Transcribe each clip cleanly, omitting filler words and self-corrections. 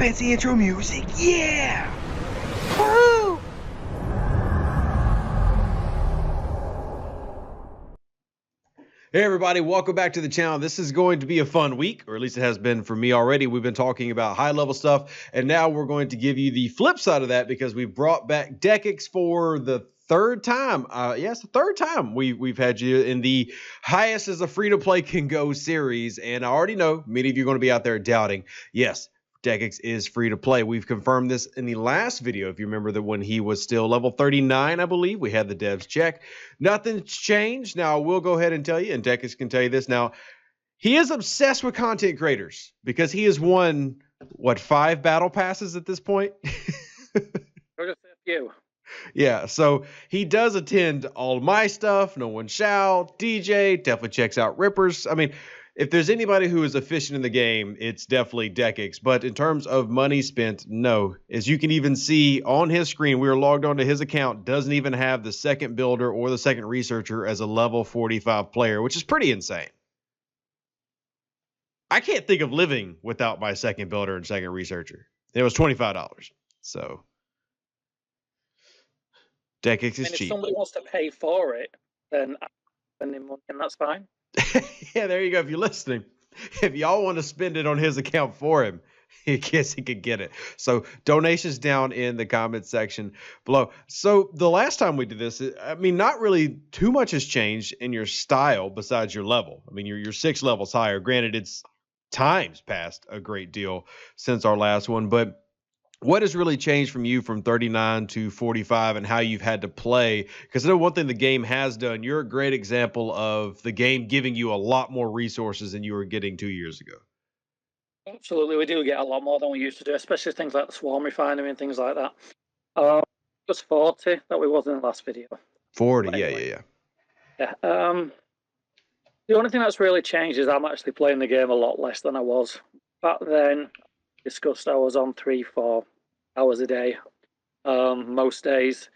fancy intro music. Yeah! Woo! Hey everybody, welcome back to the channel. This is going to be a fun week, or at least it has been for me already. We've been talking about high level stuff, and now we're going to give you the flip side of that because we brought back Deckix for the third time. Yes, the third time we've had you in the highest as a free-to-play can go series, and I already know many of you are going to be out there doubting. Yes, Deckix is free to play. We've confirmed this in the last video. If you remember that when he was still level 39, I believe, we had the devs check. Nothing's changed. Now, we'll go ahead and tell you, and Deckix can tell you this. Now, he is obsessed with content creators because he has won, what, 5 battle passes at this point? Or just a few. Yeah, so he does attend all my stuff. No One Shall, DJ, definitely checks out Rippers. I mean, if there's anybody who is efficient in the game, it's definitely Deckix. But in terms of money spent, no. As you can even see on his screen, we are logged onto his account, doesn't even have the second builder or the second researcher as a level 45 player, which is pretty insane. I can't think of living without my second builder and second researcher. It was $25. So Deckix is And if cheap. somebody wants to pay for it, then I'm spending money, and that's fine. Yeah, there you go. If you're listening, if y'all want to spend it on his account for him, I guess he could get it. So donations down in the comment section below. So the last time we did this, I mean, not really too much has changed in your style besides your level. I mean, you're 6 levels higher. Granted, it's times past a great deal since our last one, but what has really changed from you from 39 to 45 and how you've had to play? Because I know one thing the game has done, you're a great example of the game giving you a lot more resources than you were getting 2 years ago. Absolutely, we do get a lot more than we used to do, especially things like the swarm refinery and things like that. Just 40 that we was in the last video. 40, But anyway. yeah. The only thing that's really changed is I'm actually playing the game a lot less than I was. Back then, discussed I was on 3-4 hours a day, most days.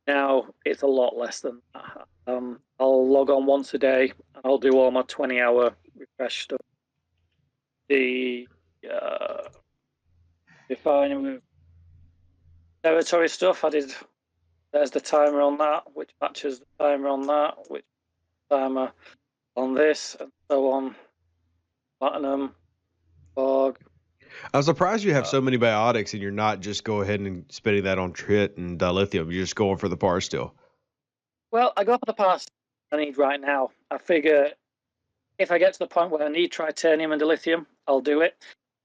Now it's a lot less than that. I'll log on once a day and I'll do all my 20-hour refresh stuff. The refining territory stuff, there's the timer on that, which matches the timer on that, which timer on this, and so on. Platinum, fog. I'm surprised you have so many biotics and you're not just go ahead and spending that on trit and dilithium. You're just going for the par still. Well, I go for the parts I need right now. I figure if I get to the point where I need tritanium and dilithium, I'll do it.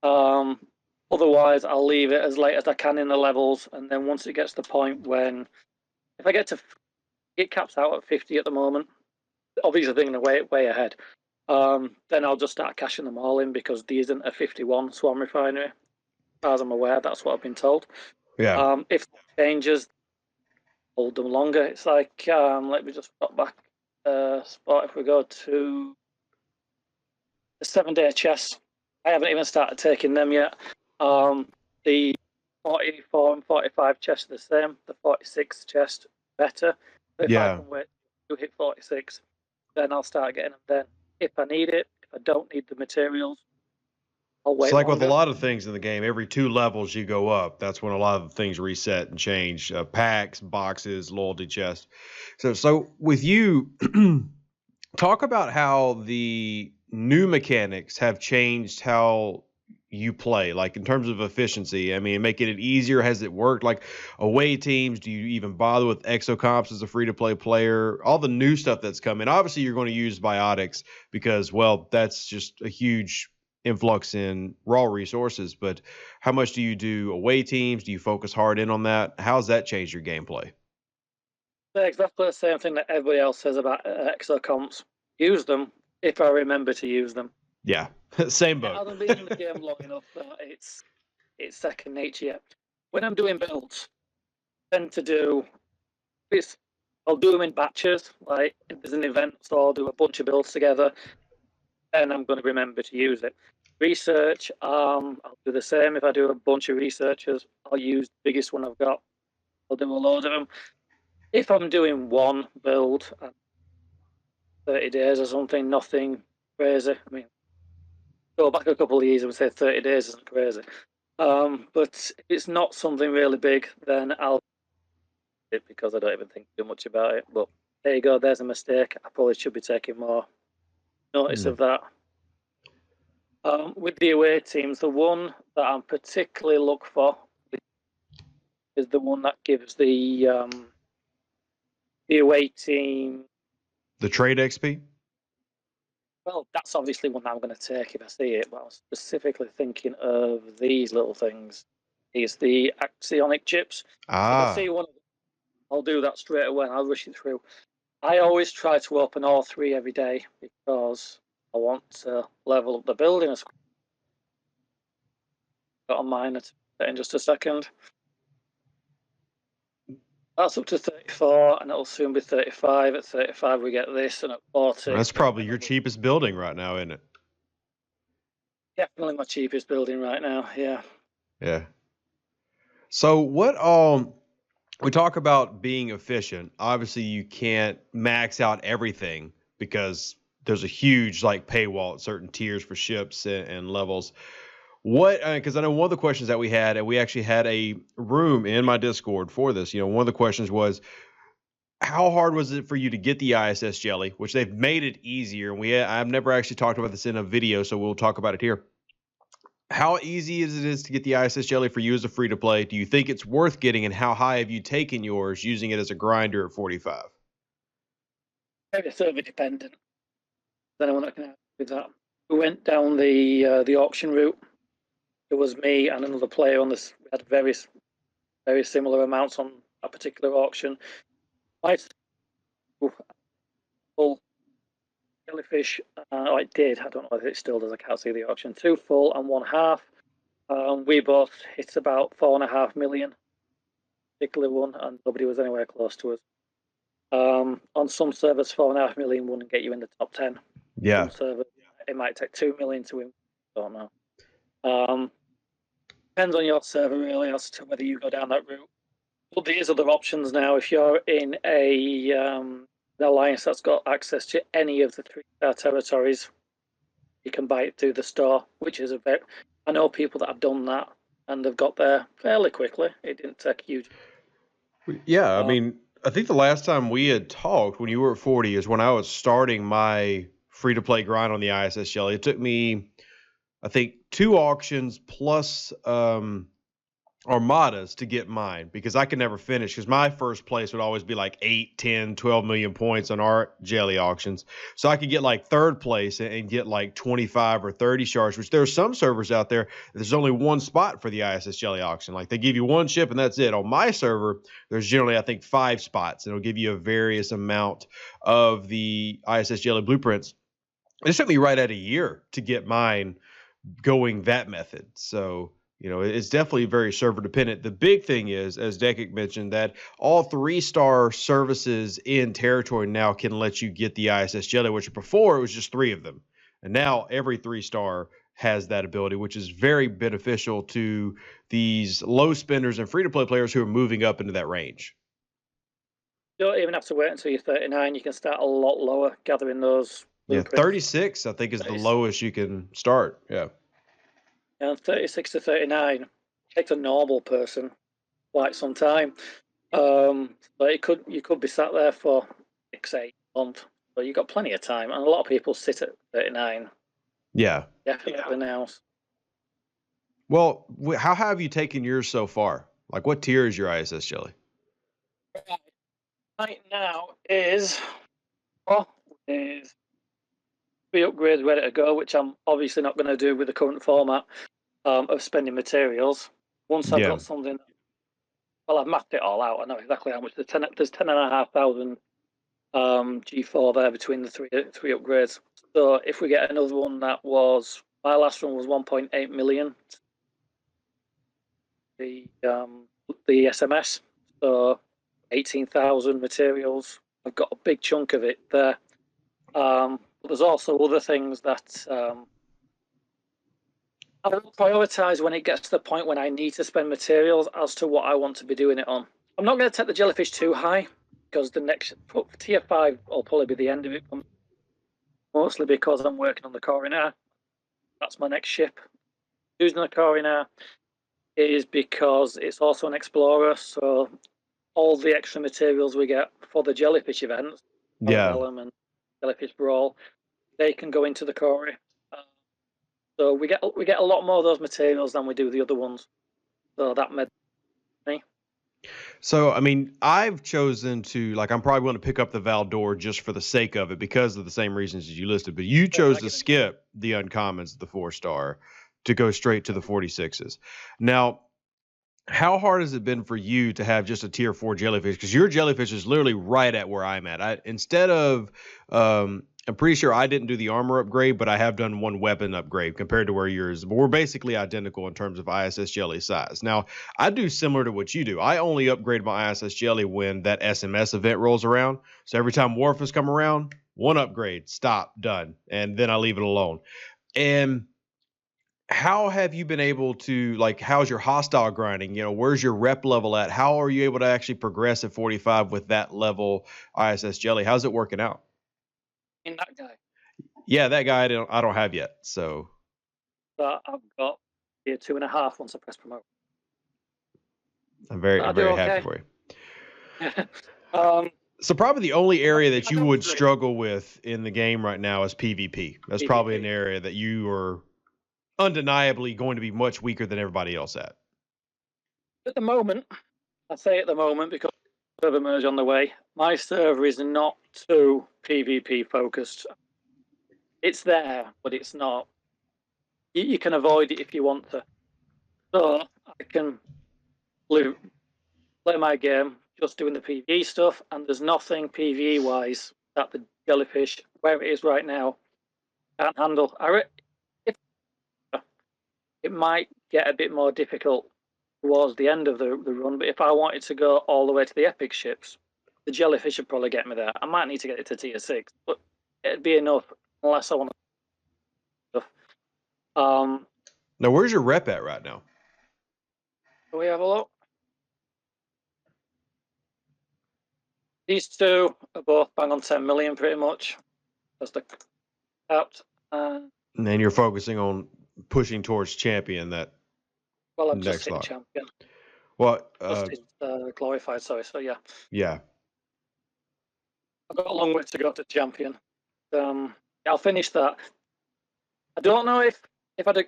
Otherwise, I'll leave it as late as I can in the levels, and then once it gets to the point when, if I get to, it caps out at 50 at the moment. Obviously, thinking way ahead. Then I'll just start cashing them all in because there isn't a 51 swarm refinery. As far as I'm aware, that's what I've been told. Yeah. If it changes, hold them longer. It's like, let me just put back spot. If we go to the 7-day chest, I haven't even started taking them yet. The 44 and 45 chests are the same. The 46 chest better. So if I can wait to hit 46, then I'll start getting them then. If I need it, if I don't need the materials, I'll wait. It's like longer. with a lot of things in the game, every 2 levels you go up. That's when a lot of things reset and change. Packs, boxes, loyalty chests. So with you, talk about how the new mechanics have changed how you play, like in terms of efficiency. I mean, making it easier. Has it worked? Like away teams, do you even bother with exocomps as a free-to-play player? All the new stuff that's coming. Obviously, you're going to use biotics because, well, that's just a huge influx in raw resources. But how much do you do away teams? Do you focus hard in on that? How's that changed your gameplay? They're exactly the same thing that everybody else says about exocomps. Use them if I remember to use them. Yeah, same boat. I haven't been in the game long enough that it's second nature yet. When I'm doing builds, I tend to do this. I'll do them in batches. Like if there's an event, so I'll do a bunch of builds together, and I'm going to remember to use it. Research, I'll do the same. If I do a bunch of researchers, I'll use the biggest one I've got. I'll do a load of them. If I'm doing one build, 30 days or something, nothing crazy. I mean, go back a couple of years and say 30 days isn't crazy. But if it's not something really big, then I'll do it because I don't even think too much about it. But there you go. There's a mistake. I probably should be taking more notice of that. With the away teams, the one that I'm particularly look for is the one that gives the away team the trade XP. Well, that's obviously one that I'm going to take if I see it, but I was specifically thinking of these little things. These the axionic chips. If I see one, I'll do that straight away and I'll rush it through. I always try to open all three every day because I want to level up the building as quick. Got a miner in just a second. That's up to 34, and it'll soon be 35. At 35, we get this, and at 40... That's probably your cheapest building right now, isn't it? Definitely my cheapest building right now, yeah. Yeah. So what we talk about being efficient. Obviously, you can't max out everything because there's a huge like paywall at certain tiers for ships and levels. What, because I know one of the questions that we had, and we actually had a room in my Discord for this, you know, one of the questions was, how hard was it for you to get the ISS Jelly, which they've made it easier. And I've never actually talked about this in a video, so we'll talk about it here. How easy is it to get the ISS Jelly for you as a free-to-play? Do you think it's worth getting, and how high have you taken yours using it as a grinder at 45? Very server dependent. Anyone that can help with that. We went down the auction route. It was me and another player on this. We had very similar amounts on a particular auction. I full jellyfish. I did. I don't know if it still does. I can't see the auction. 2 full and 1 half. We both hit about 4.5 million. Particular one, and nobody was anywhere close to us. On some servers, 4.5 million wouldn't get you in the top 10. Yeah. Some servers, it might take 2 million to win. Don't know. Depends on your server really as to whether you go down that route. But there's other options now. If you're in an alliance that's got access to any of the 3-star territories, you can buy it through the store, which is I know people that have done that and they've got there fairly quickly. It didn't take huge. Yeah, I mean, I think the last time we had talked when you were at 40 is when I was starting my free-to-play grind on the ISS Jelly. It took me, I think, 2 auctions plus armadas to get mine because I could never finish, because my first place would always be like 8, 10, 12 million points on our jelly auctions. So I could get like 3rd place and get like 25 or 30 shards, which there are some servers out there, there's only 1 spot for the ISS Jelly auction. Like they give you 1 ship and that's it. On my server, there's generally, I think, 5 spots. And it'll give you a various amount of the ISS Jelly blueprints. It took me right at a year to get mine going that method. So, you know, it's definitely very server dependent. The big thing is, as Deckix mentioned, that all 3-star services in territory now can let you get the ISS Jelly, which before it was just 3 of them. And now every 3-star has that ability, which is very beneficial to these low spenders and free-to-play players who are moving up into that range. You don't even have to wait until you're 39. You can start a lot lower gathering those. Yeah, 36, I think, is the lowest you can start. Yeah. And 36 to 39 takes a normal person quite some time. But you could be sat there for 6-8 months. But you've got plenty of time. And a lot of people sit at 39. Yeah. Definitely now. Well, how have you taken yours so far? Like, what tier is your ISS Jelly? Right now is 3 upgrades ready to go, which I'm obviously not going to do with the current format of spending materials. Once I've got something, well, I've mapped it all out. I know exactly how much. There's 10,500 G4 there between the three upgrades. So if we get another one, my last one was 1.8 million. The SMS, so 18,000 materials. I've got a big chunk of it there. But there's also other things that I will prioritise when it gets to the point when I need to spend materials as to what I want to be doing it on. I'm not going to take the jellyfish too high because the next tier 5 will probably be the end of it. Mostly because I'm working on the Coronair. That's my next ship. Using the Coronair. is because it's also an explorer, so all the extra materials we get for the jellyfish events, Vellum and Jellyfish Brawl, they can go into the quarry. So we get a lot more of those materials than we do the other ones. So that made me. So, I mean, I've chosen to, like, I'm probably going to pick up the Valdor just for the sake of it because of the same reasons as you listed, but you chose to skip the uncommons, the 4-star, to go straight to the 46s. Now, how hard has it been for you to have just a tier 4 jellyfish? Because your jellyfish is literally right at where I'm at. Instead of, I'm pretty sure I didn't do the armor upgrade, but I have done one weapon upgrade compared to where yours. But we're basically identical in terms of ISS Jelly size. Now, I do similar to what you do. I only upgrade my ISS Jelly when that SMS event rolls around. So every time Warfus come around, one upgrade, stop, done, and then I leave it alone. And how have you been able to, like, how's your hostile grinding? You know, where's your rep level at? How are you able to actually progress at 45 with that level ISS Jelly? How's it working out? In that guy. Yeah, that guy I don't have yet. So I've got tier 2.5 once I press promote. I'm very happy for you. So probably the only area that you would struggle with in the game right now is PvP. That's probably an area that you are undeniably going to be much weaker than everybody else at. At the moment, I say at the moment because server merge on the way, my server is not too PvP focused. It's there, but it's not. You can avoid it if you want to. So I can play my game just doing the PvE stuff, and there's nothing PvE wise that the jellyfish, where it is right now, can't handle. It might get a bit more difficult towards the end of the run, but if I wanted to go all the way to the epic ships, the jellyfish would probably get me there. I might need to get it to tier 6, but it'd be enough unless I want to. Now, where's your rep at right now? Do we have a look? These two are both bang on 10 million pretty much. That's the capped. And then you're focusing on pushing towards champion that I'm just hitting champion. Well, glorified, sorry. So yeah. Yeah. I've got a long way to go to champion. I'll finish that. I don't know if I did.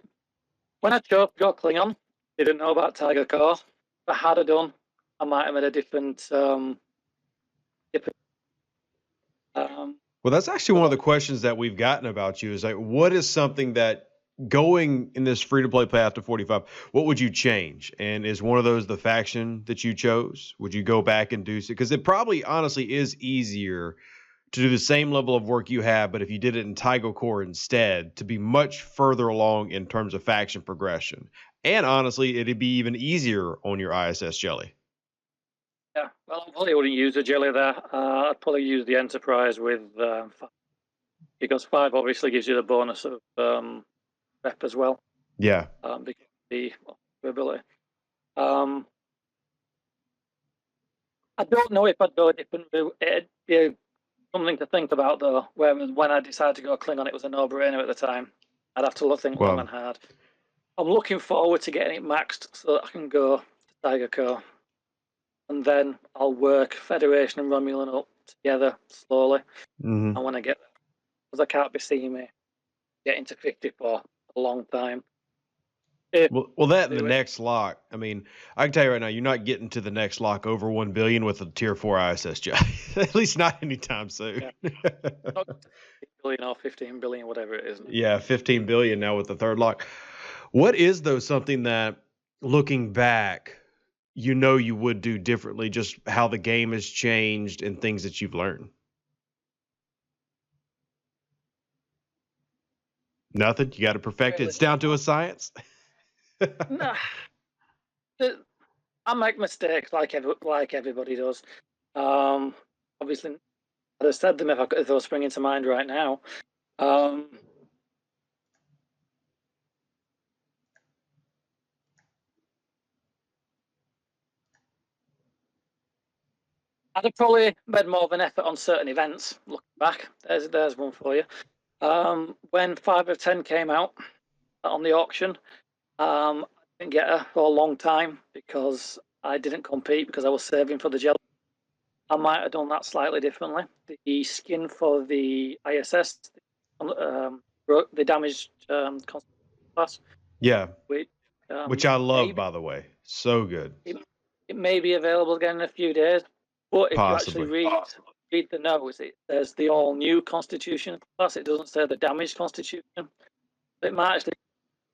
When I chose to go Klingon, didn't know about Tiger Core. If I had done, I might have made a different. Well, that's actually one of the questions that we've gotten about you is like, what is something that going in this free-to-play path to 45, what would you change? And is one of those the faction that you chose? Would you go back and do it? Because it probably honestly is easier to do the same level of work you have, but if you did it in Tiger Core instead, to be much further along in terms of faction progression. And honestly, it'd be even easier on your ISS Jelly. Yeah, well, I probably wouldn't use the Jelly there. I'd probably use the Enterprise with 5, because 5 obviously gives you the bonus of rep as well. Yeah. Because the ability. I don't know if I'd go a different route. It'd be something to think about though. Whereas when I decided to go Klingon, it was a no-brainer at the time. I'd have to think long and hard. I'm looking forward to getting it maxed so that I can go to Tiger Core. And then I'll work Federation and Romulan up together slowly. Mm-hmm. And when I get there, because I can't be seeing me getting to 50 for a long time. Well, that and the next lock. I mean, I can tell you right now, you're not getting to the next lock over 1 billion with a tier 4 ISS Jelly. At least not anytime soon. Yeah. Not 10 billion or 15 billion, whatever it is. Yeah, 15 billion now with the third lock. What is, though, something that, looking back, you know you would do differently, just how the game has changed and things that you've learned? Nothing? You got to perfect it? It's down to a science? Nah. I make mistakes like everybody does. Obviously, I'd have said them if they were springing to mind right now. I'd have probably made more of an effort on certain events. Looking back, there's one for you. When 5 of 10 came out on the auction, didn't get her for a long time because I didn't compete because I was saving for the jelly. I might have done that slightly differently. The skin for the ISS, the damaged class, Yeah, which which I love, maybe by the way. So good. it may be available again in a few days. But if you actually Possibly. read the notes, it says the all new Constitution class. It doesn't say the damaged Constitution. It might actually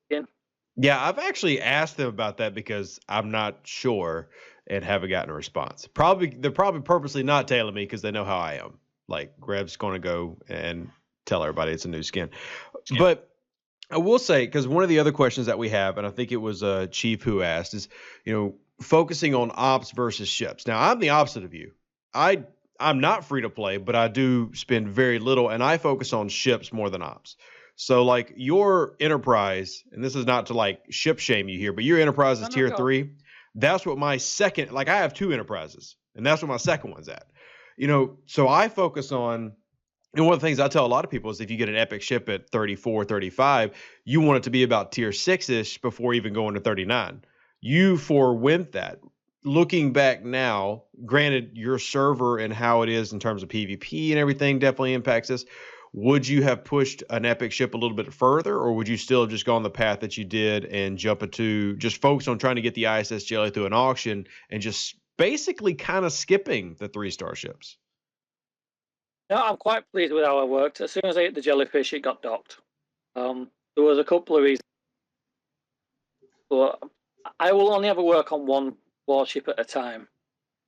be in. Yeah, I've actually asked them about that because I'm not sure and haven't gotten a response. They're probably purposely not telling me because they know how I am. Like Greb's going to go and tell everybody it's a new skin. But I will say, because one of the other questions that we have, and I think it was Chief who asked, is focusing on ops versus ships. Now I'm the opposite of you. I'm not free to play, but I do spend very little, and I focus on ships more than ops. So like your enterprise, and this is not to like ship shame you here, but your enterprise is tier 3. That's what my second, like I have 2 enterprises, and that's what my second one's at. So I focus on, and one of the things I tell a lot of people is if you get an epic ship at 34, 35, you want it to be about tier 6-ish before even going to 39. You forewent that. Looking back now, granted, your server and how it is in terms of PvP and everything definitely impacts this. Would you have pushed an epic ship a little bit further, or would you still have just gone the path that you did and just focus on trying to get the ISS Jelly through an auction and just basically kind of skipping the 3-star ships? No, I'm quite pleased with how it worked. As soon as I hit the jellyfish, it got docked. There was a couple of reasons, but I will only ever work on one warship at a time.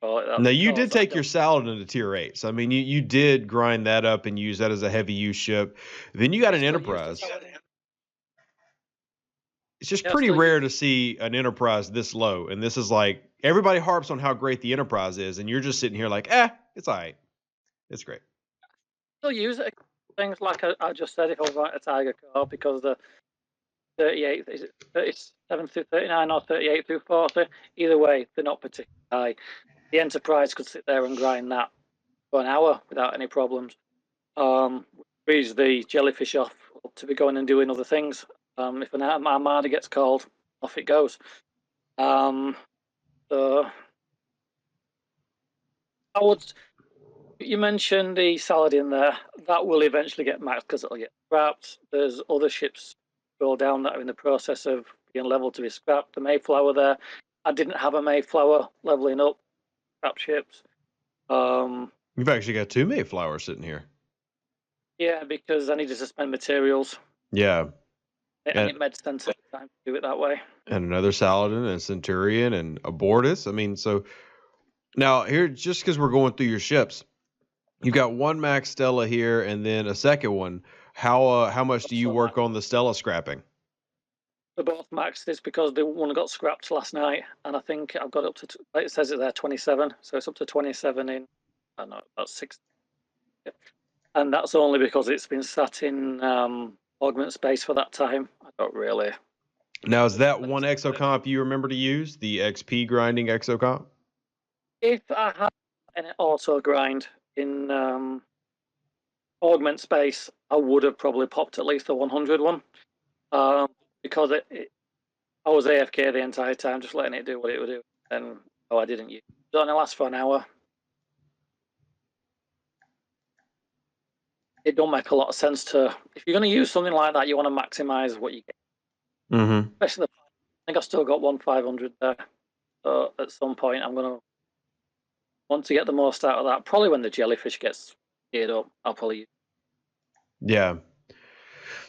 Now you did take your Saladin to tier 8. So I mean, you did grind that up and use that as a heavy use ship. Then you got an Enterprise. It's just pretty rare to see an Enterprise this low, and this is like everybody harps on how great the Enterprise is, and you're just sitting here like, it's all right, it's great. Still use it. Things like I just said, if I was writing a Tiger car, because the 38, is it 37 through 39 or 38 through 40? Either way, they're not particularly high. The Enterprise could sit there and grind that for an hour without any problems. Frees the jellyfish off to be going and doing other things. If an armada gets called, off it goes. So I would. You mentioned the Saladin there. That will eventually get maxed because it'll get scrapped. There's other ships go down that are in the process of being leveled to be scrapped. The Mayflower there. I didn't have a Mayflower leveling up scrap ships. You've actually got 2 Mayflowers sitting here. Yeah, because I needed to spend materials. Yeah. And it made sense at the time to do it that way. And another Saladin and a Centurion and a Bortus. I mean, so now here, just because we're going through your ships, you've got 1 Max Stella here and then a second one. How much do you work on the Stella scrapping? They're both maxed because the one got scrapped last night, and I think I've got up to, like it says it there, 27. So it's up to 27 in, I don't know, about 6. And that's only because it's been sat in augment space for that time. I don't really. Now, is that one exocomp you remember to use, the XP grinding exocomp? If I had an auto grind in augment space, I would have probably popped at least the 100 one. Because I was AFK the entire time, just letting it do what it would do. And I didn't use it. It only lasts for an hour. It don't make a lot of sense to, if you're going to use something like that, you want to maximize what you get. Mm-hmm. Especially, I think I've still got 1,500 there. So at some point, I'm going to want to get the most out of that. Probably when the jellyfish gets geared up, I'll probably use it. Yeah.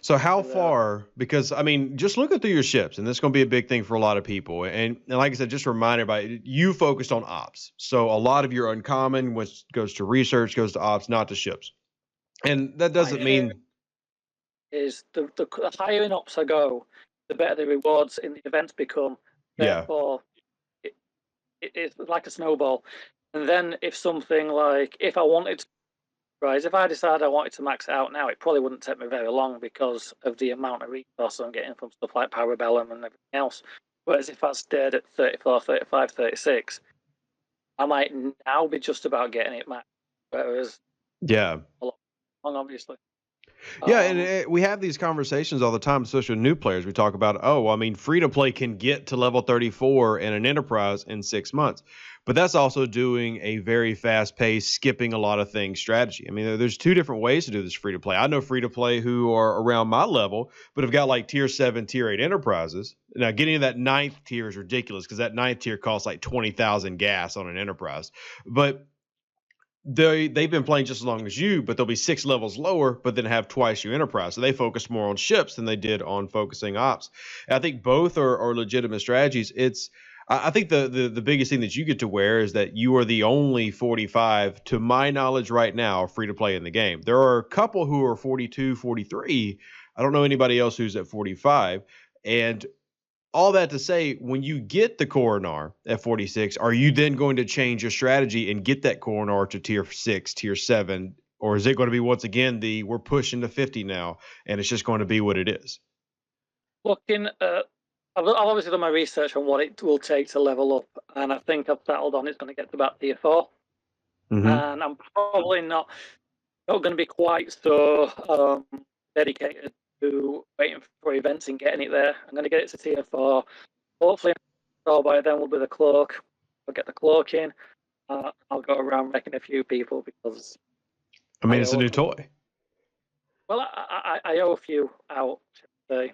So how far, because I mean, just looking through your ships, and this is going to be a big thing for a lot of people. And like I said, just a reminder, you focused on ops. So a lot of your uncommon, which goes to research, goes to ops, not to ships. And that doesn't mean is the higher in ops I go, the better the rewards in the events become. Therefore, it's like a snowball. And then if something like, if I wanted to, if I decided I wanted to max it out now, it probably wouldn't take me very long because of the amount of resources I'm getting from stuff like Parabellum and everything else. Whereas if I stayed at 34, 35, 36, I might now be just about getting it maxed. Whereas a lot long, obviously. Yeah, and we have these conversations all the time, especially with new players. We talk about, oh, I mean, free to play can get to level 34 in an enterprise in 6 months, but that's also doing a very fast paced, skipping a lot of things strategy. I mean, there's two different ways to do this free to play. I know free to play who are around my level, but have got like tier 7, tier 8 enterprises. Now, getting to that ninth tier is ridiculous because that ninth tier costs like 20,000 gas on an enterprise. But they've been playing just as long as you, but they'll be 6 levels lower, but then have twice your enterprise. So they focus more on ships than they did on focusing ops. And I think both are legitimate strategies. I think the biggest thing that you get to wear is that you are the only 45, to my knowledge right now, free to play in the game. There are a couple who are 42, 43. I don't know anybody else who's at 45. And all that to say, when you get the Coronar at 46, are you then going to change your strategy and get that Coronar to tier 6, tier 7? Or is it going to be once again we're pushing to 50 now and it's just going to be what it is? Looking at, I've obviously done my research on what it will take to level up, and I think I've settled on it's going to get to about tier 4. And I'm probably not going to be quite so dedicated to waiting for events and getting it there. I'm going to get it to tier 4. Hopefully, by then will be the cloak. I'll get the cloak in. I'll go around wrecking a few people because I mean, it's a new toy. Well, I owe a few out today.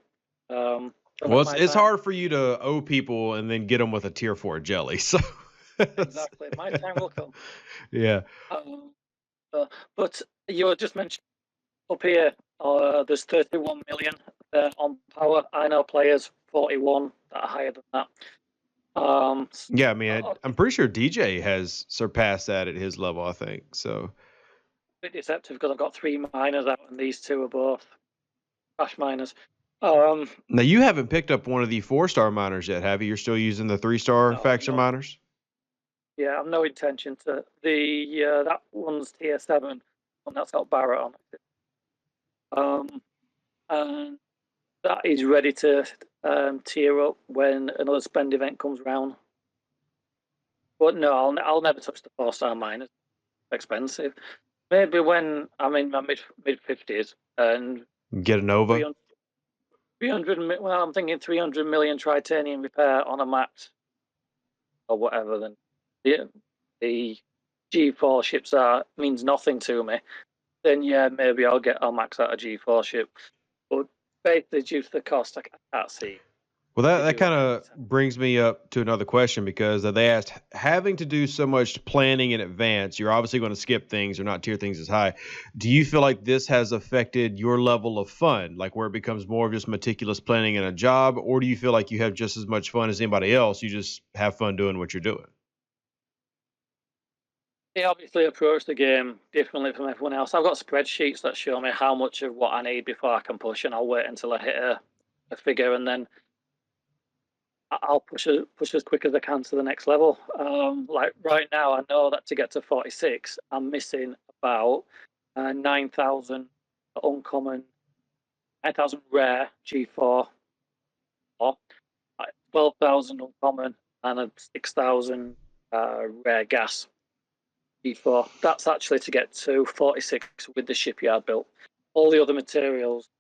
Well, it's hard for you to owe people and then get them with a tier 4 jelly. So exactly, my time will come. Yeah. But you just mentioned up here, there's 31 million on power. I know players 41 that are higher than that. Yeah, I mean, I'm pretty sure DJ has surpassed that at his level, I think. So a bit deceptive because I've got 3 miners out, and these 2 are both crash miners. Now you haven't picked up one of the 4-star miners yet, have you? You're still using the 3-star faction miners? Yeah, I have no intention to. That one's tier 7, and that's got Barrett on it. And that is ready to tier up when another spend event comes around. But no, I'll never touch the 4-star miners. Expensive. Maybe when I'm in my mid 50s and get a Nova. 300. Well, I'm thinking 300 million titanium repair on a max or whatever. Then the G4 ships means nothing to me. Then yeah, maybe I'll max out a G4 ship. But basically, due to the cost, I can't see. Well, that kind of brings me up to another question, because they asked, having to do so much planning in advance, you're obviously going to skip things or not tier things as high. Do you feel like this has affected your level of fun, like where it becomes more of just meticulous planning in a job, or do you feel like you have just as much fun as anybody else? You just have fun doing what you're doing? They obviously approach the game differently from everyone else. I've got spreadsheets that show me how much of what I need before I can push, and I'll wait until I hit a figure, and then I'll push as quick as I can to the next level. Like right now, I know that to get to 46, I'm missing about 9,000 uncommon, 9,000 rare G4, or 12,000 uncommon, and 6,000 rare gas G4. That's actually to get to 46 with the shipyard built. All the other materials,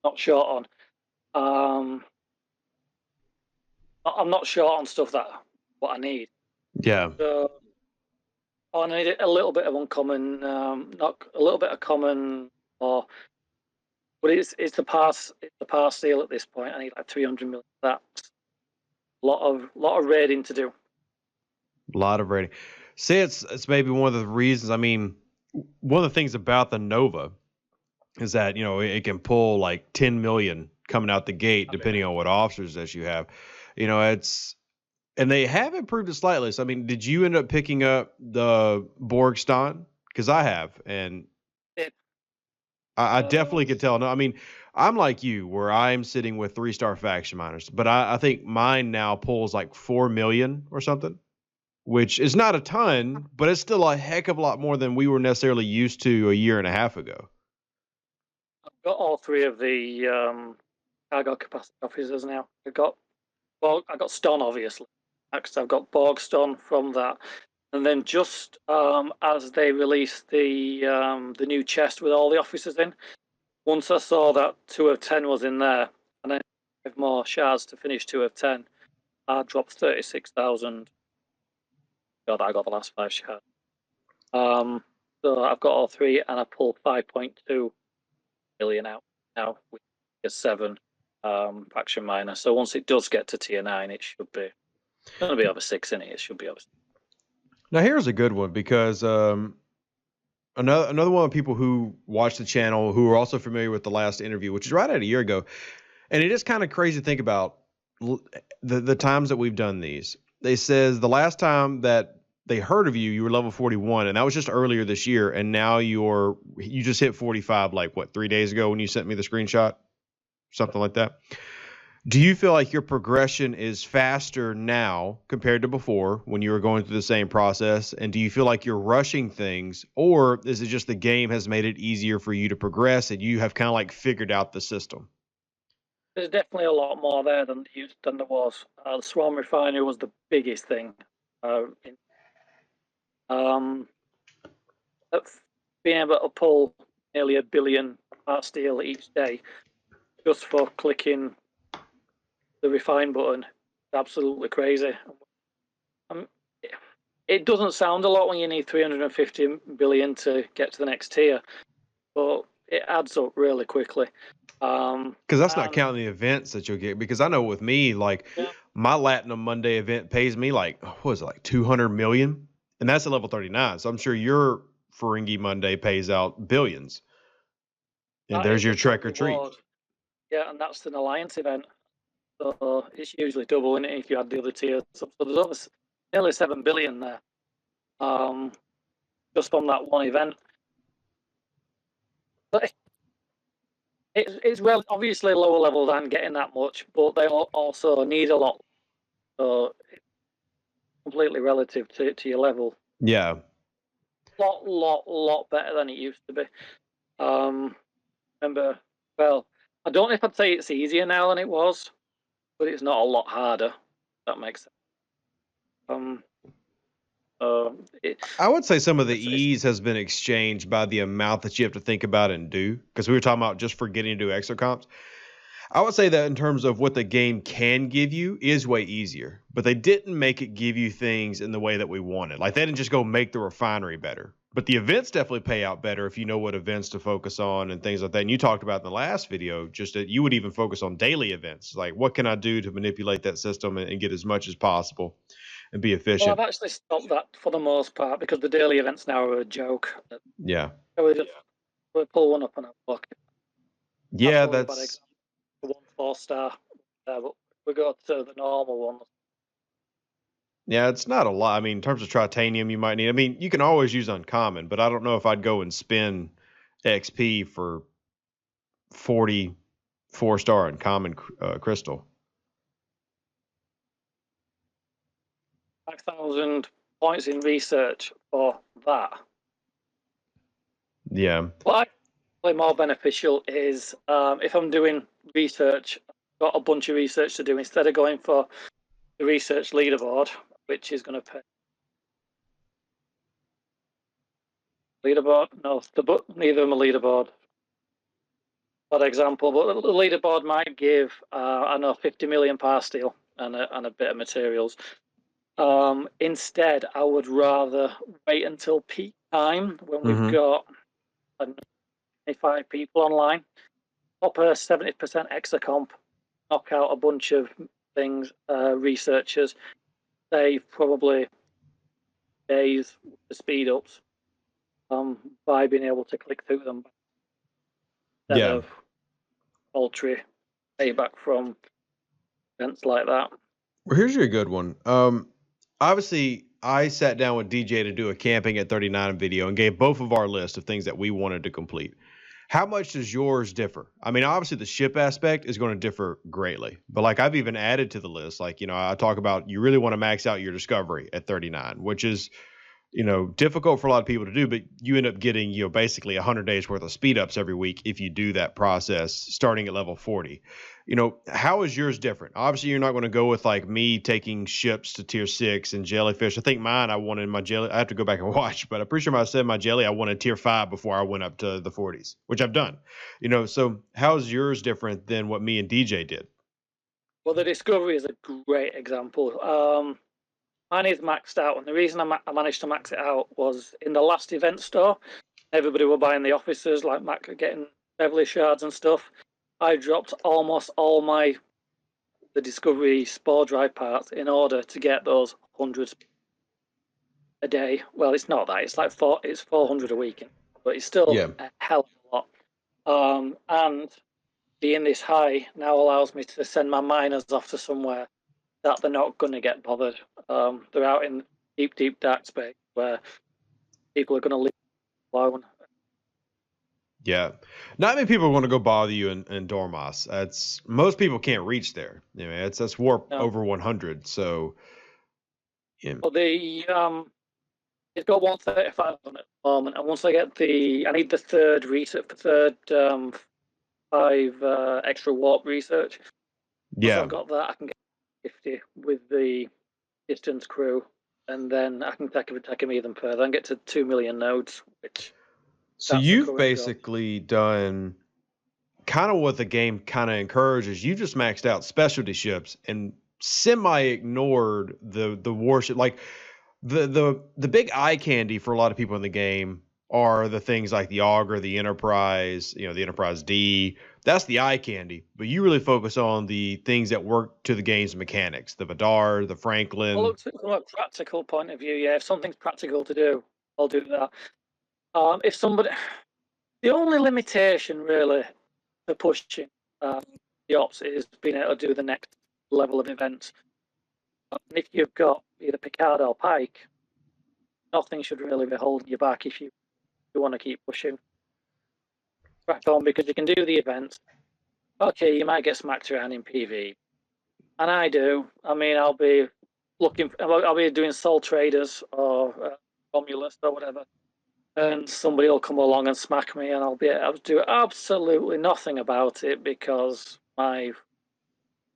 not short on. I'm not short on stuff what I need. Yeah. So I need a little bit of uncommon, not a little bit of common, but it's the pass seal at this point. I need like 300 million. That's a lot of raiding to do. A lot of raiding. See, it's maybe one of the reasons. I mean, one of the things about the Nova is that, it can pull like 10 million coming out the gate, depending on what officers that you have. And they have improved it slightly. So, I mean, did you end up picking up the Borgston? Because I have, and I definitely could tell. No, I mean, I'm like you, where I'm sitting with 3-star faction miners, but I think mine now pulls like 4 million or something, which is not a ton, but it's still a heck of a lot more than we were necessarily used to a year and a half ago. I've got all 3 of the cargo capacity officers now. I got Ston, obviously. Next, I've got Borgston from that. And then just as they released the new chest with all the officers in, once I saw that 2 of 10 was in there, and I have more shards to finish 2 of 10, I dropped 36,000. God, I got the last 5 shards. So I've got all 3, and I pulled 5.2 million out now with a 7 faction miner. So once it does get to tier 9, it should be going to be over 6 in it. It should be over 6. Now here's a good one because another one of people who watch the channel who are also familiar with the last interview, which is right at a year ago, and it is kind of crazy to think about the times that we've done these. They says the last time that they heard of you, you were level 41, and that was just earlier this year, and now you just hit 45 like what 3 days ago when you sent me the screenshot, something like that. Do you feel like your progression is faster now compared to before when you were going through the same process? And do you feel like you're rushing things, or is it just the game has made it easier for you to progress and you have kind of like figured out the system? There's definitely a lot more there than there was. The Swarm Refinery was the biggest thing. Being able to pull nearly 1 billion part steel each day just for clicking the refine button, absolutely crazy. It doesn't sound a lot when you need 350 billion to get to the next tier, but it adds up really quickly. Because that's not counting the events that you'll get. Because I know with me, like my Latinum Monday event pays me like, what is it, like 200 million? And that's at level 39. So I'm sure your Ferengi Monday pays out billions. And there's your Trek or Treat. Yeah, and that's an alliance event. So it's usually double in it if you add the other tiers. So there's over nearly 7 billion there, just from that one event. But it's well, obviously lower level than getting that much, but they also need a lot. So it's completely relative to your level. Yeah. Lot better than it used to be. Remember, well, I don't know if I'd say it's easier now than it was, but it's not a lot harder. If that makes sense. I would say some of the ease has been exchanged by the amount that you have to think about and do, because we were talking about just forgetting to do exocomps. I would say that in terms of what the game can give you is way easier, but they didn't make it give you things in the way that we wanted. Like they didn't just go make the refinery better, but the events definitely pay out better if you know what events to focus on and things like that. And you talked about in the last video, just that you would even focus on daily events. Like what can I do to manipulate that system and get as much as possible and be efficient? Well, I've actually stopped that for the most part because the daily events now are a joke. Yeah. We pull one up and look. Yeah, that's 1 4-star, but we go to the normal ones. Yeah, it's not a lot. I mean, in terms of titanium, you might need. I mean, you can always use uncommon, but I don't know if I'd go and spend XP for 40 4-star uncommon crystal. 5,000 points in research for that. Yeah. What I more beneficial is if I'm doing research, I've got a bunch of research to do instead of going for the research leaderboard, which is going to pay. Leaderboard? No, neither of them a leaderboard. Bad example, but the leaderboard might give, I know, 50 million par steel and a bit of materials. Instead, I would rather wait until peak time when we've got 25 people online, up a 70% exocomp, knock out a bunch of things, researchers, save probably days the speed ups by being able to click through them instead of paltry payback from events like that. Well, here's your good one. Obviously, I sat down with DJ to do a camping at 39 video and gave both of our list of things that we wanted to complete. How much does yours differ? I mean, obviously the ship aspect is going to differ greatly, but like I've even added to the list, like, you know, I talk about you really want to max out your discovery at 39, which is, difficult for a lot of people to do, but you end up getting, basically 100 days worth of speed ups every week if you do that process starting at level 40. How is yours different? Obviously, you're not going to go with like me taking ships to tier 6 and jellyfish. I think mine, I wanted my jelly. I have to go back and watch, but I'm pretty sure I said my jelly, I wanted tier 5 before I went up to the 40s, which I've done. So how's yours different than what me and DJ did? Well, the Discovery is a great example. Mine is maxed out, and the reason I managed to max it out was in the last event store, everybody were buying the officers, like getting Beverly shards and stuff. I dropped almost all the Discovery spore drive parts in order to get those 100 a day. Well, it's not that. It's like 400 a week, but it's still a hell of a lot. And being this high now allows me to send my miners off to somewhere that they're not going to get bothered. They're out in deep dark space where people are going to leave alone. Yeah, not many people want to go bother you in Dormouse. Most people can't reach there. That's warp over 100. So, yeah. Well, it's got 135 on it at the moment, and once I get I need the third research, 5 extra warp research. Yeah, once I've got that, I can get 50 with the distance crew, and then I can take them even further and get to 2 million nodes, which. So you've basically done kind of what the game kind of encourages. You just maxed out specialty ships and semi-ignored the warship. Like the big eye candy for a lot of people in the game are the things like the Augur, the Enterprise, the Enterprise D. That's the eye candy. But you really focus on the things that work to the game's mechanics. The Vidar, the Franklin. Well, look, from a practical point of view, yeah, if something's practical to do, I'll do that. The only limitation really for pushing the ops is being able to do the next level of events. And if you've got either Picard or Pike, nothing should really be holding you back if you want to keep pushing. Crack on, because you can do the events. Okay, you might get smacked around in PV, and I do. I mean, I'll be doing Soul Traders or Romulus or whatever. And somebody will come along and smack me, and I'll be able to do absolutely nothing about it because my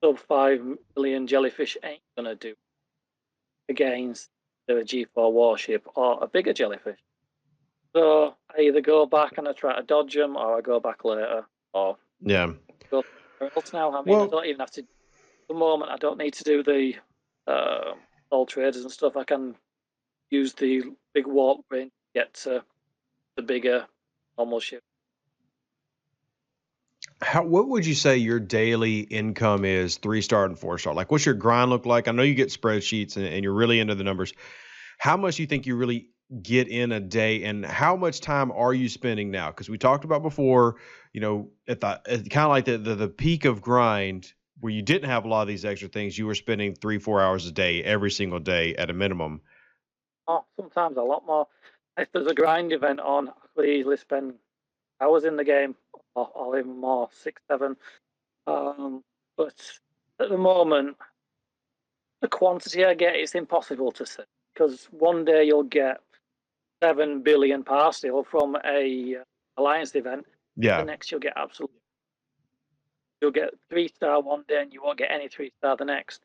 sub 5 million jellyfish ain't gonna do against a G4 warship or a bigger jellyfish. So I either go back and I try to dodge them, or I go back later, or go somewhere else now. I mean, I don't even have to. At the moment, I don't need to do the all traders and stuff. I can use the big warp ring. Get to the bigger normal ship. What would you say your daily income is 3-star and 4-star? Like, what's your grind look like? I know you get spreadsheets and you're really into the numbers. How much do you think you really get in a day, and how much time are you spending now? Because we talked about before, at kind of like the peak of grind where you didn't have a lot of these extra things, you were spending 3-4 hours a day every single day at a minimum. Oh, sometimes a lot more. If there's a grind event on, I could easily spend hours in the game, or even more, 6, 7. But at the moment, the quantity I get, it's impossible to say, because one day you'll get 7 billion parcel from a Alliance event. Yeah. The next you'll get 3-star one day, and you won't get any 3-star the next.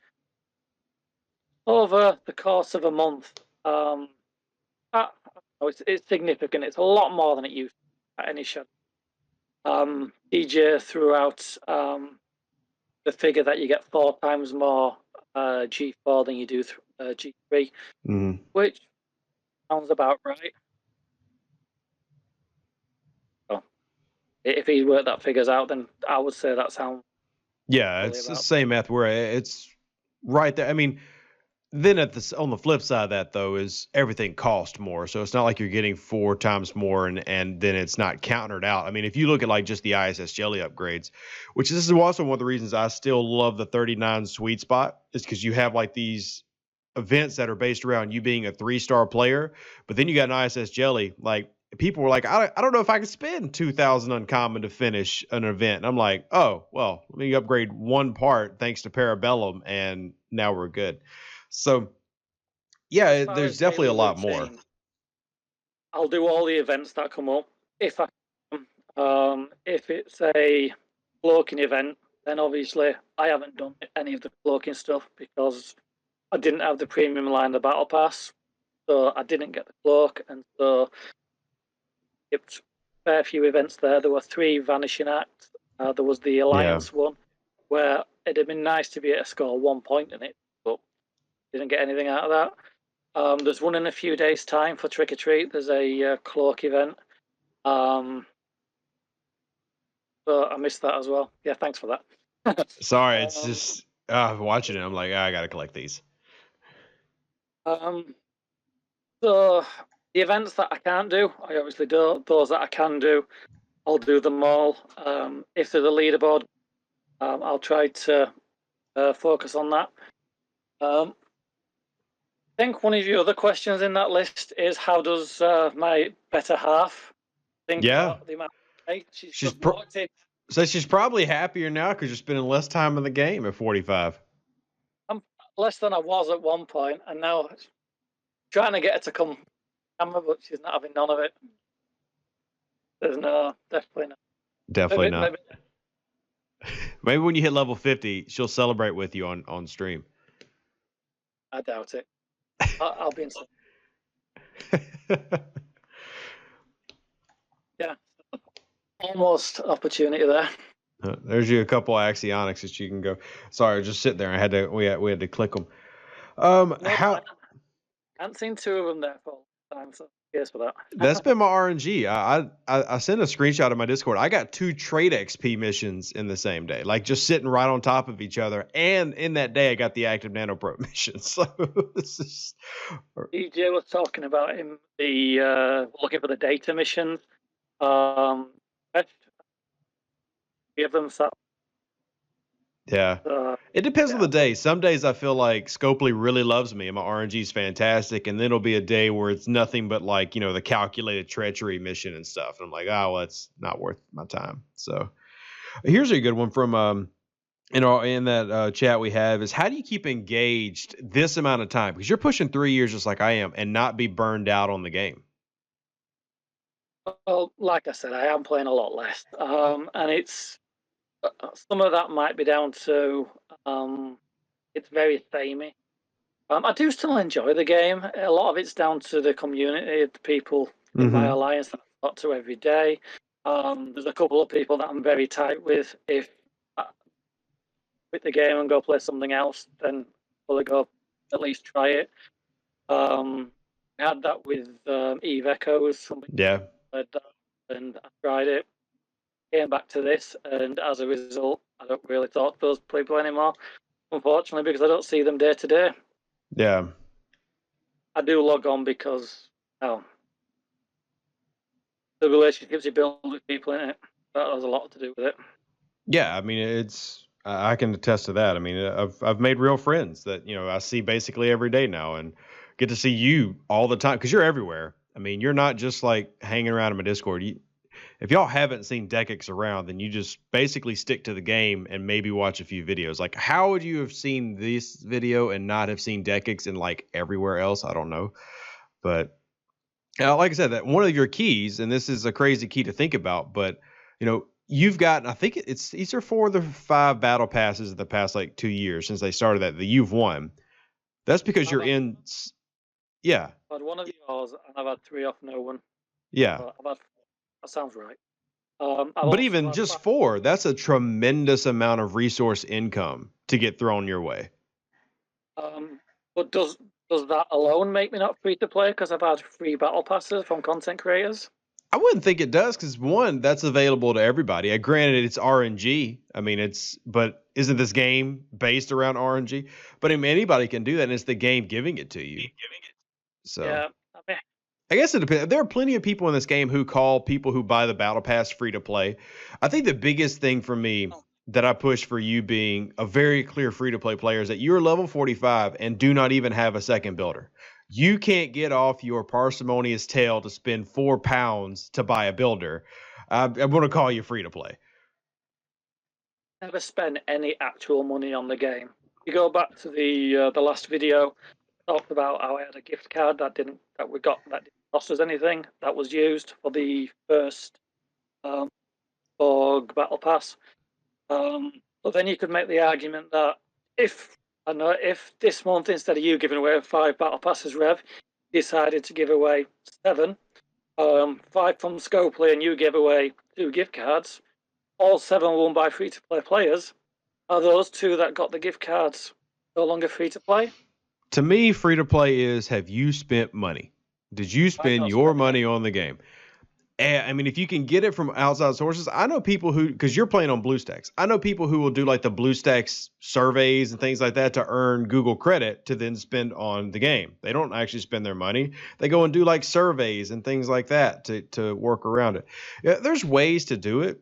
Over the course of a month, it's significant. It's a lot more than it used to at any shot. DJ threw out the figure that you get 4 times more G4 than you do G3, which sounds about right. So, if he worked that figures out, then I would say that sounds. Yeah, it's the same math where it's right there. I mean, then on the flip side of that, though, is everything costs more. So it's not like you're getting 4 times more and then it's not countered out. I mean, if you look at like just the ISS Jelly upgrades, which this is also one of the reasons I still love the 39 sweet spot, is because you have like these events that are based around you being a 3-star player, but then you got an ISS Jelly. Like, people were like, I don't know if I can spend 2,000 uncommon to finish an event. And I'm like, oh, well, let me upgrade 1 part thanks to Parabellum, and now we're good. So, yeah, there's definitely a lot more. I'll do all the events that come up if I can. If it's a cloaking event, then obviously I haven't done any of the cloaking stuff because I didn't have the premium line, the battle pass, so I didn't get the cloak, and so skipped a fair few events there. There were 3 vanishing acts. There was the alliance one where it'd have been nice to be able to score 1 point in it, but didn't get anything out of that. There's one in a few days' time for Trick or Treat. There's a cloak event. So I missed that as well. Yeah, thanks for that. Sorry, it's just watching it. I'm like, I gotta collect these. So the events that I can't do, I obviously do. Those that I can do, I'll do them all. If there's a leaderboard, I'll try to focus on that. I think one of your other questions in that list is how does my better half think about the amount of play? So she's probably happier now because you're spending less time in the game at 45. I'm less than I was at one point, and now trying to get her to come camera, but she's not having none of it. There's definitely not. Definitely not. Maybe when you hit level 50, she'll celebrate with you on stream. I doubt it. I'll be inside. Yeah. Almost opportunity there. There's you a couple of Axionics that you can go. Sorry, just sit there. We had to click them. I haven't seen 2 of them there for a long time, so cheers for that. That's been my RNG. I sent a screenshot of my Discord. I got 2 trade XP missions in the same day, like just sitting right on top of each other. And in that day, I got the active nano probe mission. So this is. DJ was talking about him looking for the data missions. Give them some. Yeah, it depends on the day. Some days I feel like Scopely really loves me and my RNG is fantastic, and then it'll be a day where it's nothing but like the calculated treachery mission and stuff. And I'm like, well, it's not worth my time. So here's a good one from in that chat we have is how do you keep engaged this amount of time because you're pushing 3 years just like I am and not be burned out on the game. Well, like I said, I am playing a lot less, and it's. Some of that might be down to it's very samey. I do still enjoy the game. A lot of it's down to the community, the people in my alliance that I talk to every day. There's a couple of people that I'm very tight with. If I quit the game and go play something else, then I'll go at least try it. I had that with Eve Echoes. And I tried it. Came back to this, and as a result, I don't really talk to those people anymore, unfortunately, because I don't see them day to day. Yeah. I do log on because the relationships you build with people in it, that has a lot to do with it. Yeah, I mean, I can attest to that. I mean, I've made real friends that, I see basically every day now and get to see you all the time because you're everywhere. I mean, you're not just like hanging around in my Discord. If y'all haven't seen Deckix around, then you just basically stick to the game and maybe watch a few videos. Like, how would you have seen this video and not have seen Deckix in like everywhere else? I don't know. But like I said, that one of your keys, and this is a crazy key to think about, but you've got, I think these are 4 of the 5 battle passes of the past like 2 years since they started that you've won. That's because you're in. Yeah. I've had one of yours, and I've had 3 off no one. Yeah. That sounds right. But even just 4, that's a tremendous amount of resource income to get thrown your way. But does that alone make me not free to play because I've had free battle passes from content creators? I wouldn't think it does because 1, that's available to everybody. Granted, it's RNG. I mean, but isn't this game based around RNG? But I mean, anybody can do that, and it's the game giving it to you. So yeah, I guess it depends. There are plenty of people in this game who call people who buy the battle pass free to play. I think the biggest thing for me that I push for you being a very clear free to play player is that you're level 45 and do not even have a second builder. You can't get off your parsimonious tail to spend £4 to buy a builder. I'm going to call you free to play. Never spend any actual money on the game. You go back to the last video, talked about how I had a gift card that didn't cost us anything. That was used for the first Borg Battle Pass. But then you could make the argument that if this month, instead of you giving away 5 Battle Passes, Rev, decided to give away 7, 5 from Scopely, and you give away 2 gift cards, all 7 won by free-to-play players. Are those 2 that got the gift cards no longer free-to-play? To me, free-to-play is, have you spent money? Did you spend your money on the game? And I mean, if you can get it from outside sources, I know people who, because you're playing on BlueStacks, I know people who will do like the BlueStacks surveys and things like that to earn Google credit to then spend on the game. They don't actually spend their money. They go and do like surveys and things like that to work around it. Yeah, there's ways to do it.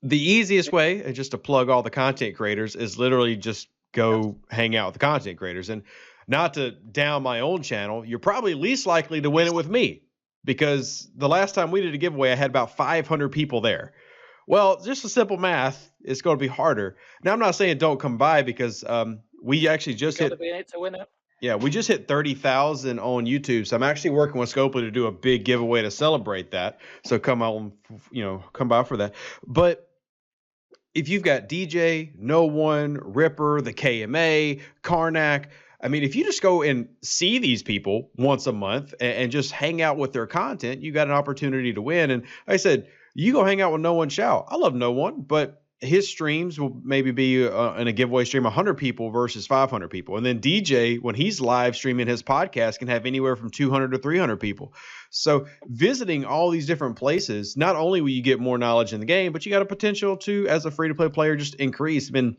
The easiest way, and just to plug all the content creators, is literally just go hang out with the content creators. And not to down my own channel, you're probably least likely to win it with me, because the last time we did a giveaway, I had about 500 people there. Well, just a simple math, it's going to be harder. Now, I'm not saying don't come by, because we actually just hit. To win it. Yeah, we just hit 30,000 on YouTube. So I'm actually working with Scopely to do a big giveaway to celebrate that. So come on, come by for that. But if you've got DJ, No One, Ripper, the KMA, Karnak, I mean, if you just go and see these people once a month and just hang out with their content, you got an opportunity to win. And like I said, you go hang out with No One Shout. I love No One, but his streams will maybe be in a giveaway stream 100 people versus 500 people. And then DJ, when he's live streaming his podcast, can have anywhere from 200 to 300 people. So visiting all these different places, not only will you get more knowledge in the game, but you got a potential to, as a free-to-play player, just increase. I mean,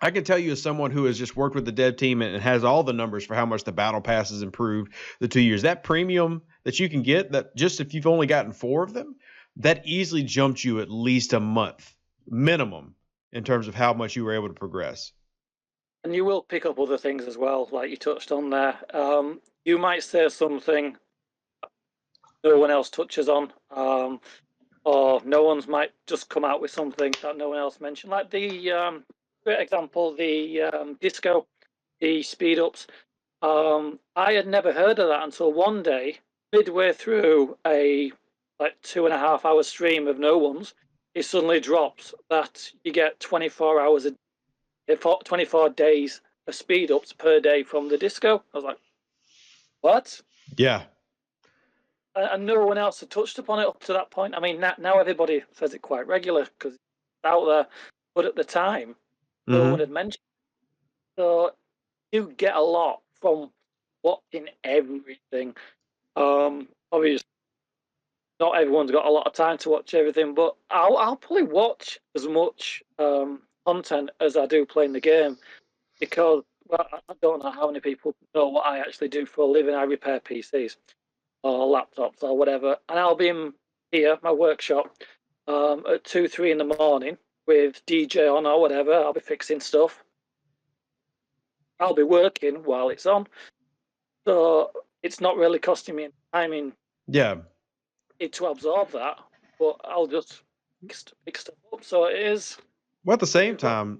I can tell you, as someone who has just worked with the dev team and has all the numbers for how much the battle pass has improved the 2 years, that premium that you can get, that just if you've only gotten 4 of them, that easily jumped you at least a month minimum in terms of how much you were able to progress. And you will pick up other things as well, like you touched on there. You might say something no one else touches on, or no one's might just come out with something that no one else mentioned. Like the great example, the disco, the speed ups. I had never heard of that until one day, midway through a 2.5 hour stream of No One's, it suddenly drops that you get 24 hours, 24 days of speed ups per day from the disco. I was like, what? Yeah. And no one else had touched upon it up to that point. I mean, now everybody says it quite regular because it's out there, but at the time, no one had mentioned it. So you get a lot from watching everything. Obviously, not everyone's got a lot of time to watch everything, but I'll probably watch as much content as I do playing the game, because I don't know how many people know what I actually do for a living. I repair PCs or laptops or whatever, and I'll be in here, my workshop, at 2, 3 in the morning with DJ on or whatever. I'll be fixing stuff. I'll be working while it's on, so it's not really costing me time in to absorb that, but I'll just pick stuff up. So it is. Well, at the same time,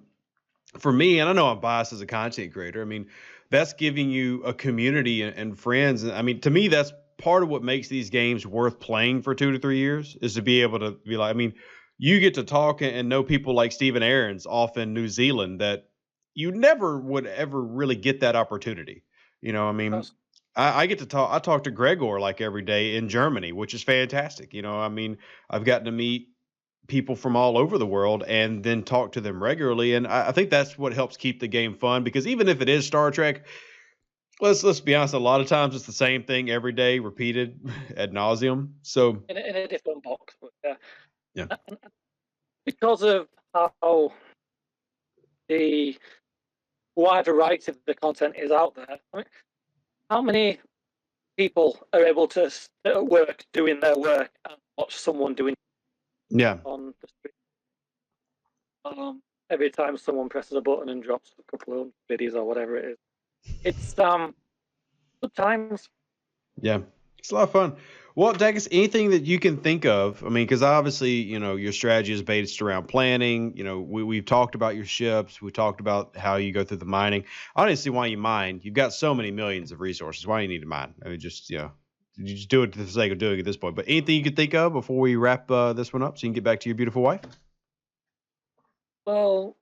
for me, and I know I'm biased as a content creator, I mean, that's giving you a community and friends. I mean, to me, that's part of what makes these games worth playing for 2 to 3 years, is to be able to be like, I mean, you get to talk and know people like Stephen Aarons off in New Zealand that you never would ever really get that opportunity. I mean, I get to talk. I talk to Gregor like every day in Germany, which is fantastic. I mean, I've gotten to meet people from all over the world and then talk to them regularly. And I think that's what helps keep the game fun, because even if it is Star Trek, let's be honest, a lot of times it's the same thing every day, repeated ad nauseum. So in a different box. But yeah. Because of how the wide variety of the content is out there, I mean, how many people are able to sit at work doing their work and watch someone doing on the street? Every time someone presses a button and drops a couple of videos or whatever it is. It's good times. Yeah, it's a lot of fun. Well, Deckix, anything that you can think of? I mean, because obviously, your strategy is based around planning. We've talked about your ships. We talked about how you go through the mining. I don't see why you mine. You've got so many millions of resources. Why do you need to mine? I mean, just you just do it for the sake of doing it at this point. But anything you could think of before we wrap this one up so you can get back to your beautiful wife? Well,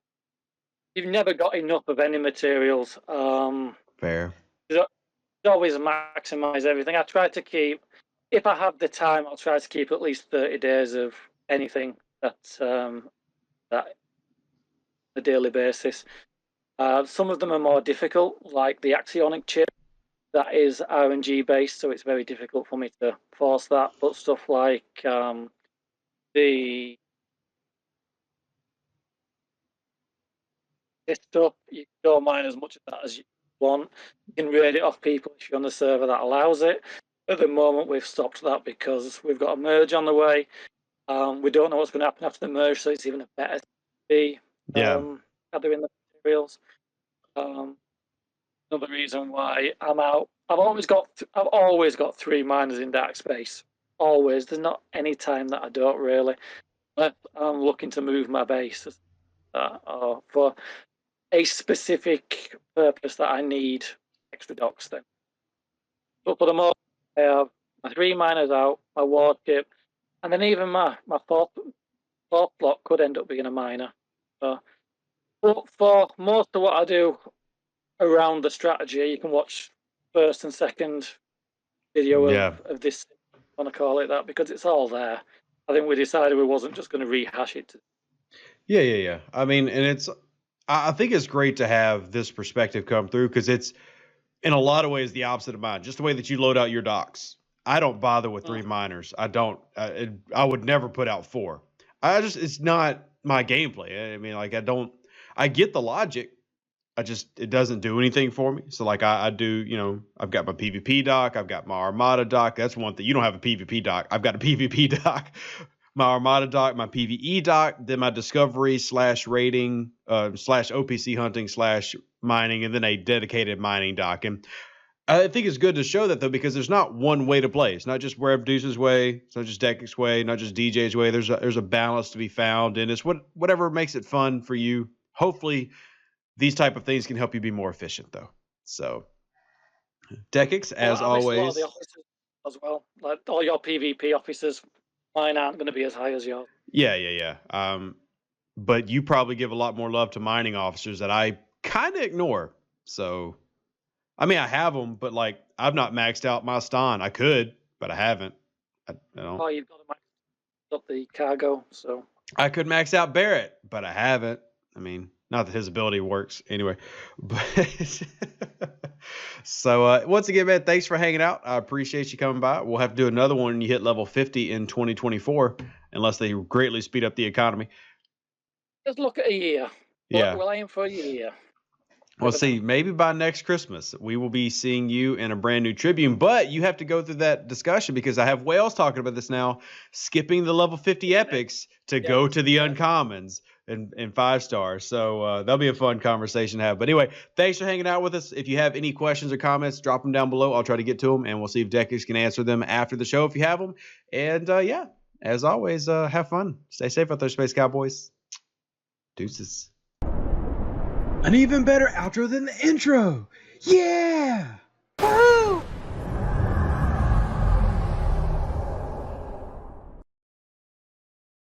you've never got enough of any materials. Fair. There's always maximize everything. I try to keep, if I have the time, I'll try to keep at least 30 days of anything that a daily basis. Some of them are more difficult, like the axionic chip. That is RNG based, so it's very difficult for me to force that. But stuff like this stuff, you can go mine as much of that as you want. You can raid it off people if you're on the server that allows it. At the moment, we've stopped that because we've got a merge on the way. We don't know what's going to happen after the merge, so it's even a better to be gathering the materials. Another reason why I'm out. I've always got 3 miners in dark space. Always. There's not any time that I don't really. I'm looking to move my base or for a specific purpose that I need extra docks then. But for the moment, I have my 3 miners out, my warship, and then even my fourth block could end up being a miner. But for most of what I do around the strategy, you can watch first and second video of this, I want to call it that, because it's all there. I think we decided we wasn't just going to rehash it. Yeah. I mean, and I think it's great to have this perspective come through because it's in a lot of ways the opposite of mine. Just the way that you load out your docks. I don't bother with 3 miners. I don't. I would never put out 4. It's not my gameplay. I mean, like I get the logic. It doesn't do anything for me. So like I do, I've got my PvP dock. I've got my Armada dock. That's one thing. You don't have a PvP dock. I've got a PvP dock, my Armada dock, my PvE dock, then my discovery / raiding / OPC hunting / mining, and then a dedicated mining dock. And I think it's good to show that though, because there's not one way to play. It's not just Wherever Deuce's way. It's not just Deckix way, not just DJ's way. There's a balance to be found, and it's whatever makes it fun for you. Hopefully these type of things can help you be more efficient, though. So, Deckix, as always. A lot of the officers as well. Like all your PvP officers, mine aren't going to be as high as yours. Yeah. But you probably give a lot more love to mining officers that I kind of ignore. So, I mean, I have them, but like I've not maxed out my Stan. I could, but I haven't. Oh, you've got to max up the cargo, so. I could max out Barrett, but I haven't. I mean, not that his ability works anyway, but so once again, man, thanks for hanging out. I appreciate you coming by. We'll have to do another one when you hit level 50 in 2024, unless they greatly speed up the economy. Just look at a year. Yeah. We'll aim for a year. Well, see, maybe by next Christmas, we will be seeing you in a brand new Tribune, but you have to go through that discussion because I have whales talking about this now, skipping the level 50 epics to go to the uncommons and 5 stars. So that'll be a fun conversation to have. But anyway, thanks for hanging out with us. If you have any questions or comments, drop them down below. I'll try to get to them, and we'll see if Deckix can answer them after the show if you have them. And yeah, as always, have fun. Stay safe out there, Space Cowboys. Deuces. An even better outro than the intro. Yeah!